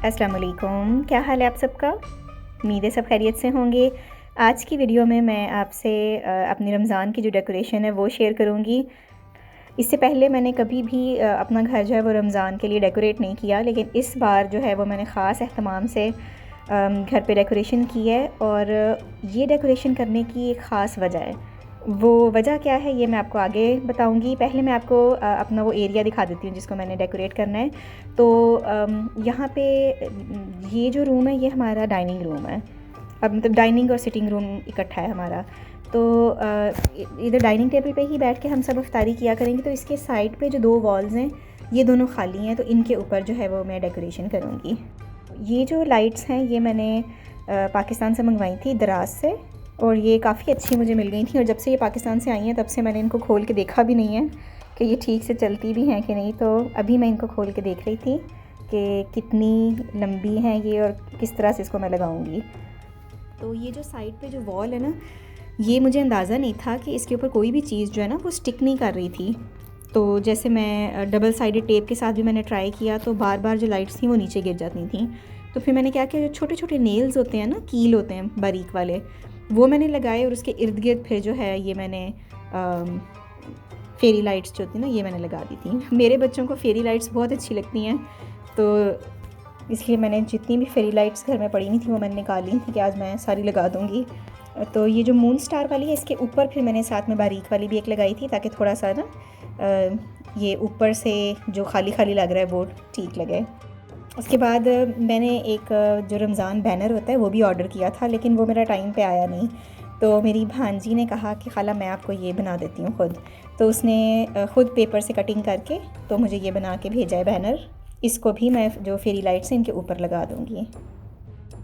अस्सलाम वालेकुम, क्या हाल है आप सबका। उम्मीद है सब खैरियत से होंगे। आज की वीडियो में मैं आपसे अपनी रमज़ान की जो डेकोरेशन है वो शेयर करूँगी। इससे पहले मैंने कभी भी अपना घर जो है वो रमज़ान के लिए डेकोरेट नहीं किया, लेकिन इस बार जो है वो मैंने ख़ास एहतमाम से घर पे डेकोरेशन की है। और ये डेकोरेशन करने की एक ख़ास वजह है। वो वजह क्या है ये मैं आपको आगे बताऊंगी। पहले मैं आपको अपना वो एरिया दिखा देती हूँ जिसको मैंने डेकोरेट करना है। तो यहाँ पे ये जो रूम है ये हमारा डाइनिंग रूम है। अब मतलब डाइनिंग और सिटिंग रूम इकट्ठा है हमारा। तो इधर डाइनिंग टेबल पे ही बैठ के हम सब इफ्तारी किया करेंगे। तो इसके साइड पे जो दो वॉल्स हैं ये दोनों खाली हैं, तो इनके ऊपर जो है वो मैं डेकोरेशन करूँगी। ये जो लाइट्स हैं ये मैंने पाकिस्तान से मंगवाई थी, दराज से, और ये काफ़ी अच्छी मुझे मिल गई थी। और जब से ये पाकिस्तान से आई हैं तब से मैंने इनको खोल के देखा भी नहीं है कि ये ठीक से चलती भी हैं कि नहीं। तो अभी मैं इनको खोल के देख रही थी कि कितनी लंबी हैं ये और किस तरह से इसको मैं लगाऊंगी। तो ये जो साइड पे जो वॉल है ना, ये मुझे अंदाज़ा नहीं था कि इसके ऊपर कोई भी चीज़ जो है ना वो स्टिक नहीं कर रही थी। तो जैसे मैं डबल साइडेड टेप के साथ भी मैंने ट्राई किया तो बार बार जो लाइट्स थी वो नीचे गिर जाती थी। तो फिर मैंने क्या किया, जो छोटे छोटे नेल्स होते हैं ना, कील होते हैं बारीक वाले, वो मैंने लगाए और उसके इर्द गिर्द फिर जो है ये मैंने फेरी लाइट्स जो होती हैं ना ये मैंने लगा दी थी। मेरे बच्चों को फेरी लाइट्स बहुत अच्छी लगती हैं, तो इसलिए मैंने जितनी भी फेरी लाइट्स घर में पड़ी हुई थी वो मैंने निकाल ली थी कि आज मैं सारी लगा दूँगी। तो ये जो मून स्टार वाली है इसके ऊपर फिर मैंने साथ में बारीक वाली भी एक लगाई थी ताकि थोड़ा सा ना ये ऊपर से जो खाली खाली लग रहा है वो ठीक लगे। उसके बाद मैंने एक जो रमज़ान बैनर होता है वो भी ऑर्डर किया था, लेकिन वो मेरा टाइम पे आया नहीं। तो मेरी भांजी ने कहा कि खाला मैं आपको ये बना देती हूँ खुद। तो उसने ख़ुद पेपर से कटिंग करके तो मुझे ये बना के भेजा है बैनर। इसको भी मैं जो फेरी लाइट्स हैं इनके ऊपर लगा दूँगी।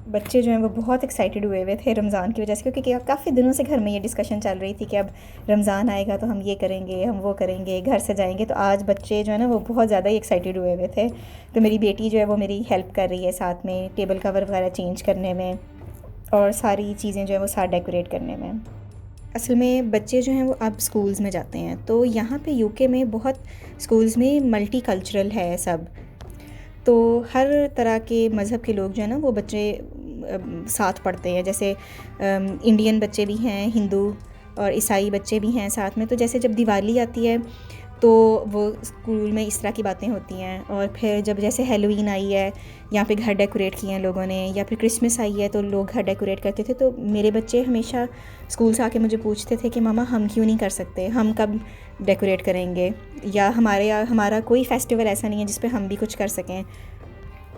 बच्चे जो हैं वो बहुत एक्साइटेड हुए थे रमज़ान की वजह से, क्योंकि काफ़ी दिनों से घर में ये डिस्कशन चल रही थी कि अब रमज़ान आएगा तो हम ये करेंगे, हम वो करेंगे, घर सजाएंगे। तो आज बच्चे जो है ना वो बहुत ज़्यादा ही एक्साइटेड हुए थे। तो मेरी बेटी जो है वो मेरी हेल्प कर रही है साथ में टेबल कवर वगैरह चेंज करने में और सारी चीज़ें जो है वो साथ डेकोरेट करने में। असल में बच्चे जो हैं वो अब स्कूल्स में जाते हैं, तो यहाँ पे यूके में बहुत स्कूल्स में मल्टी कल्चरल है सब। तो हर तरह के मज़हब के लोग जो है ना वो बच्चे साथ पढ़ते हैं। जैसे इंडियन बच्चे भी हैं, हिंदू और ईसाई बच्चे भी हैं साथ में। तो जैसे जब दिवाली आती है तो वो स्कूल में इस तरह की बातें होती हैं। और फिर जब जैसे हैलोवीन आई है, यहाँ पे घर डेकोरेट किए हैं लोगों ने, या फिर क्रिसमस आई है तो लोग घर डेकोरेट करते थे। तो मेरे बच्चे हमेशा स्कूल से आके मुझे पूछते थे कि मामा हम क्यों नहीं कर सकते, हम कब डेकोरेट करेंगे, या हमारा कोई फेस्टिवल ऐसा नहीं है जिस पे हम भी कुछ कर सकें।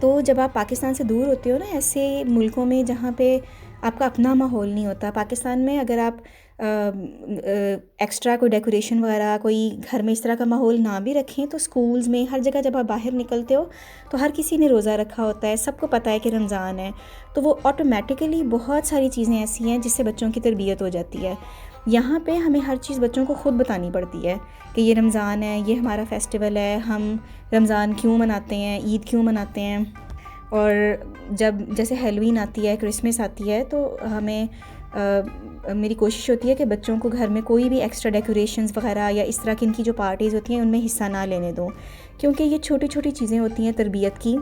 तो जब आप पाकिस्तान से दूर होते हो ना, ऐसे मुल्कों में जहाँ पे आपका अपना माहौल नहीं होता, पाकिस्तान में अगर आप एक्स्ट्रा कोई डेकोरेशन वगैरह कोई घर में इस तरह का माहौल ना भी रखें तो स्कूल्स में हर जगह जब आप बाहर निकलते हो तो हर किसी ने रोज़ा रखा होता है, सबको पता है कि रमज़ान है। तो वो ऑटोमेटिकली बहुत सारी चीज़ें ऐसी हैं जिससे बच्चों की तरबियत हो जाती है। यहाँ पे हमें हर चीज़ बच्चों को ख़ुद बतानी पड़ती है कि ये रमज़ान है, ये हमारा फेस्टिवल है, हम रमज़ान क्यों मनाते हैं, ईद क्यों मनाते हैं। और जब जैसे हैलोवीन आती है, क्रिसमस आती है, तो हमें मेरी कोशिश होती है कि बच्चों को घर में कोई भी एक्स्ट्रा डेकोरेशंस वगैरह या इस तरह की इनकी जो पार्टीज़ होती हैं उनमें हिस्सा ना लेने दूँ, क्योंकि ये छोटी छोटी चीज़ें होती हैं तरबियत की।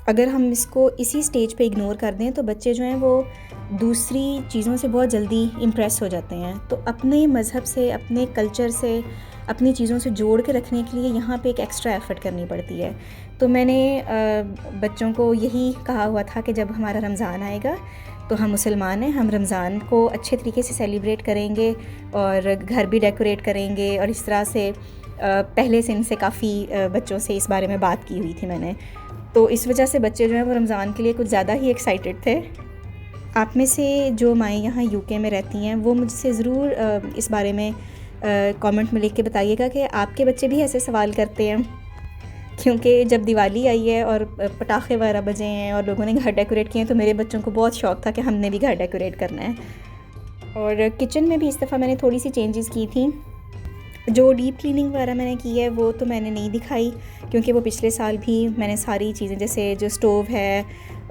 अगर हम इसको इसी स्टेज पे इग्नोर कर दें तो बच्चे जो हैं वो दूसरी चीज़ों से बहुत जल्दी इम्प्रेस हो जाते हैं। तो अपने मज़हब से, अपने कल्चर से, अपनी चीज़ों से जोड़ के रखने के लिए यहाँ पे एक एक्स्ट्रा एफ़र्ट करनी पड़ती है। तो मैंने बच्चों को यही कहा हुआ था कि जब हमारा रमज़ान आएगा तो हम मुसलमान हैं, हम रमज़ान को अच्छे तरीके से सेलिब्रेट करेंगे और घर भी डेकोरेट करेंगे। और इस तरह से पहले से इनसे काफ़ी बच्चों से इस बारे में बात की हुई थी मैंने। तो इस वजह से बच्चे जो हैं वो रमज़ान के लिए कुछ ज़्यादा ही एक्साइटेड थे। आप में से जो माएँ यहाँ यूके में रहती हैं वो मुझसे ज़रूर इस बारे में कमेंट में लिख के बताइएगा कि आपके बच्चे भी ऐसे सवाल करते हैं। क्योंकि जब दिवाली आई है और पटाखे वगैरह बजे हैं और लोगों ने घर डेकोरेट किए हैं तो मेरे बच्चों को बहुत शौक़ था कि हमने भी घर डेकोरेट करना है। और किचन में भी इस दफ़ा मैंने थोड़ी सी चेंजेस की थी। जो डीप क्लीनिंग वगैरह मैंने की है वो तो मैंने नहीं दिखाई, क्योंकि वो पिछले साल भी मैंने सारी चीज़ें, जैसे जो स्टोव है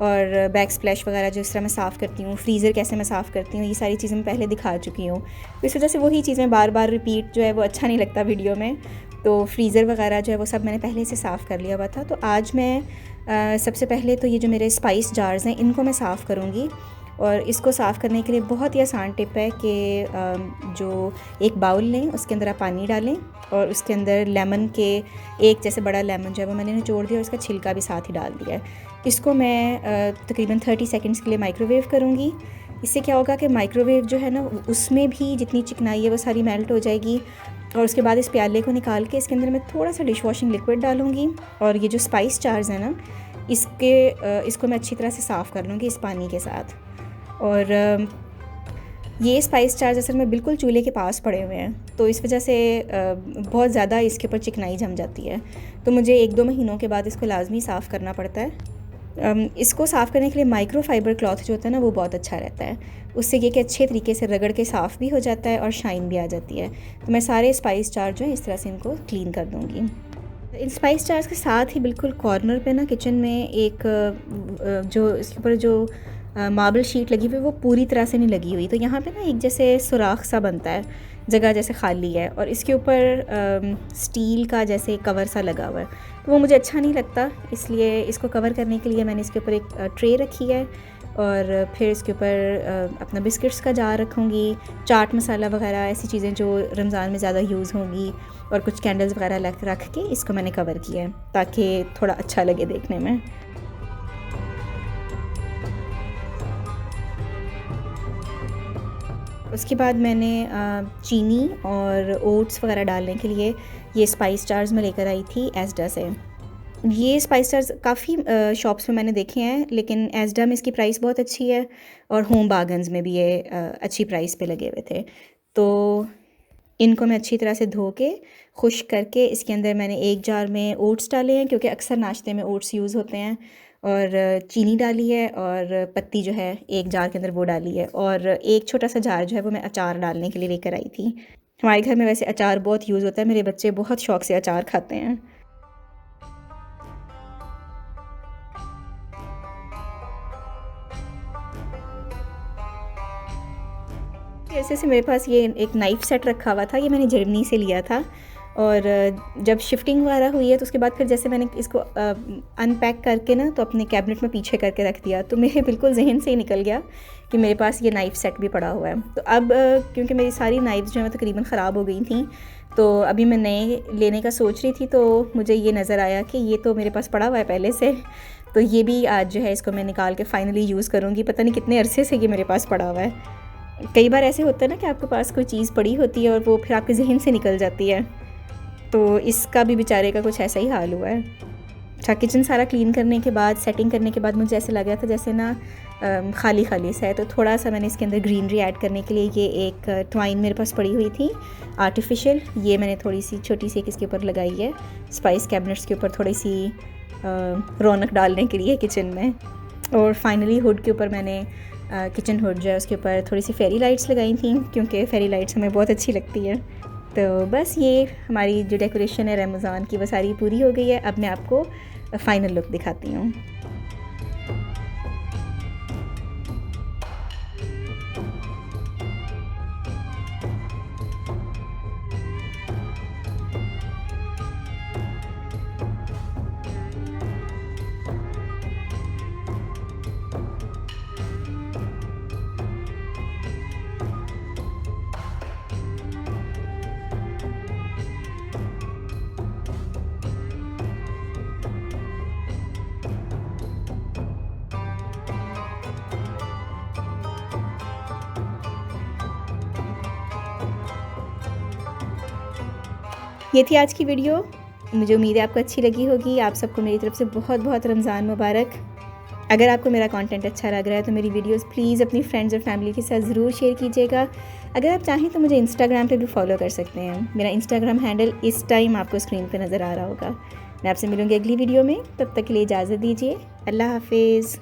और बैक स्प्लैश वगैरह जो इस तरह मैं साफ़ करती हूँ, फ्रीज़र कैसे मैं साफ़ करती हूँ, ये सारी चीज़ें मैं पहले दिखा चुकी हूँ। तो इस वजह से वही चीज़ें बार बार रिपीट जो है वो अच्छा नहीं लगता वीडियो में। तो फ्रीज़र वगैरह जो है वो सब मैंने पहले से साफ़ कर लिया हुआ था। तो आज मैं सबसे पहले तो ये जो मेरे स्पाइस जार्स हैं इनको मैं साफ़ करूँगी। और इसको साफ़ करने के लिए बहुत ही आसान टिप है कि जो एक बाउल लें, उसके अंदर आप पानी डालें और उसके अंदर लेमन के एक जैसे बड़ा लेमन जो है वो मैंने निचोड़ दिया और उसका छिलका भी साथ ही डाल दिया है। इसको मैं तकरीबन 30 सेकंड्स के लिए माइक्रोवेव करूँगी। इससे क्या होगा कि माइक्रोवेव जो है ना उसमें भी जितनी चिकनाई है वो सारी मेल्ट हो जाएगी। और उसके बाद इस प्याले को निकाल के इसके अंदर मैं थोड़ा सा डिश वॉशिंग लिक्विड डालूँगी और ये जो स्पाइस जार्स हैं ना इसको मैं अच्छी तरह से साफ़ कर लूँगी इस पानी के साथ। और ये स्पाइस जार्स असल में बिल्कुल चूल्हे के पास पड़े हुए हैं, तो इस वजह से बहुत ज़्यादा इसके ऊपर चिकनाई जम जाती है, तो मुझे 1-2 महीनों के बाद इसको लाजमी साफ़ करना पड़ता है। इसको साफ़ करने के लिए माइक्रो फाइबर क्लॉथ जो होता है ना वो बहुत अच्छा रहता है। उससे ये कि अच्छे तरीके से रगड़ के साफ़ भी हो जाता है और शाइन भी आ जाती है। तो मैं सारे स्पाइस जार जो है इस तरह से इनको क्लीन कर दूँगी। इन स्पाइस जार्स के साथ ही बिल्कुल कॉर्नर पे ना किचन में एक जो इसके ऊपर जो मार्बल शीट लगी हुई वो पूरी तरह से नहीं लगी हुई, तो यहाँ पे ना एक जैसे सुराख सा बनता है, जगह जैसे खाली है और इसके ऊपर स्टील का जैसे कवर सा लगा हुआ है, तो वो मुझे अच्छा नहीं लगता। इसलिए इसको कवर करने के लिए मैंने इसके ऊपर एक ट्रे रखी है और फिर इसके ऊपर अपना बिस्किट्स का जार रखूँगी, चाट मसाला वगैरह ऐसी चीज़ें जो रमज़ान में ज़्यादा यूज़ होंगी और कुछ कैंडल्स वगैरह रख के इसको मैंने कवर किया है ताकि थोड़ा अच्छा लगे देखने में। उसके बाद मैंने चीनी और ओट्स वगैरह डालने के लिए ये स्पाइस जार्स में लेकर आई थी एस्डा से। ये स्पाइस जार्स काफ़ी शॉप्स में मैंने देखे हैं, लेकिन एस्डा में इसकी प्राइस बहुत अच्छी है और होम बार्गन्स में भी ये अच्छी प्राइस पे लगे हुए थे। तो इनको मैं अच्छी तरह से धो के खुश्क करके इसके अंदर मैंने एक जार में ओट्स डाले हैं, क्योंकि अक्सर नाश्ते में ओट्स यूज़ होते हैं, और चीनी डाली है और पत्ती जो है एक जार के अंदर वो डाली है, और एक छोटा सा जार जो है वो मैं अचार डालने के लिए लेकर आई थी। हमारे घर में वैसे अचार बहुत यूज़ होता है, मेरे बच्चे बहुत शौक़ से अचार खाते हैं। ऐसे मेरे पास ये एक नाइफ़ सेट रखा हुआ था, ये मैंने जर्मनी से लिया था, और जब शिफ्टिंग वगैरह हुई है तो उसके बाद फिर जैसे मैंने इसको अनपैक करके ना तो अपने कैबिनेट में पीछे करके रख दिया, तो मेरे बिल्कुल जहन से ही निकल गया कि मेरे पास ये नाइफ़ सेट भी पड़ा हुआ है। तो अब क्योंकि मेरी सारी नाइफ़्स जो है तकरीबन ख़राब हो गई थी, तो अभी मैं नए लेने का सोच रही थी, तो मुझे ये नज़र आया कि ये तो मेरे पास पड़ा हुआ है पहले से, तो ये भी आज जो है इसको मैं निकाल के फ़ाइनली यूज़ करूँगी। पता नहीं कितने अरसे से ये मेरे पास पड़ा हुआ है। कई बार ऐसे होता है ना कि आपके पास कोई चीज़ पड़ी होती है और वो फिर आपके ज़हन से निकल जाती है, तो इसका भी बेचारे का कुछ ऐसा ही हाल हुआ है। अच्छा, किचन सारा क्लीन करने के बाद, सेटिंग करने के बाद मुझे ऐसे लग रहा था जैसे ना खाली खाली सा है, तो थोड़ा सा मैंने इसके अंदर ग्रीनरी ऐड करने के लिए ये एक ट्वाइन मेरे पास पड़ी हुई थी आर्टिफिशियल, ये मैंने थोड़ी सी छोटी सी इसके ऊपर लगाई है स्पाइस कैबिनेट्स के ऊपर, थोड़ी सी रौनक डालने के लिए किचन में। और फाइनली हुड के ऊपर मैंने किचन हुड जो है उसके ऊपर थोड़ी सी फेरी लाइट्स लगाई थी, क्योंकि फेरी लाइट्स हमें बहुत अच्छी लगती है। तो बस ये हमारी जो डेकोरेशन है रमज़ान की वो सारी पूरी हो गई है। अब मैं आपको फ़ाइनल लुक दिखाती हूँ। ये थी आज की वीडियो। मुझे उम्मीद है आपको अच्छी लगी होगी। आप सबको मेरी तरफ से बहुत बहुत रमज़ान मुबारक। अगर आपको मेरा कंटेंट अच्छा लग रहा है तो मेरी वीडियोस प्लीज़ अपनी फ्रेंड्स और फैमिली के साथ ज़रूर शेयर कीजिएगा। अगर आप चाहें तो मुझे इंस्टाग्राम पे भी फॉलो कर सकते हैं। मेरा इंस्टाग्राम हैंडल इस टाइम आपको स्क्रीन पे नज़र आ रहा होगा। मैं आपसे मिलूँगी अगली वीडियो में, तब तक के लिए इजाज़त दीजिए। अल्लाह हाफिज़।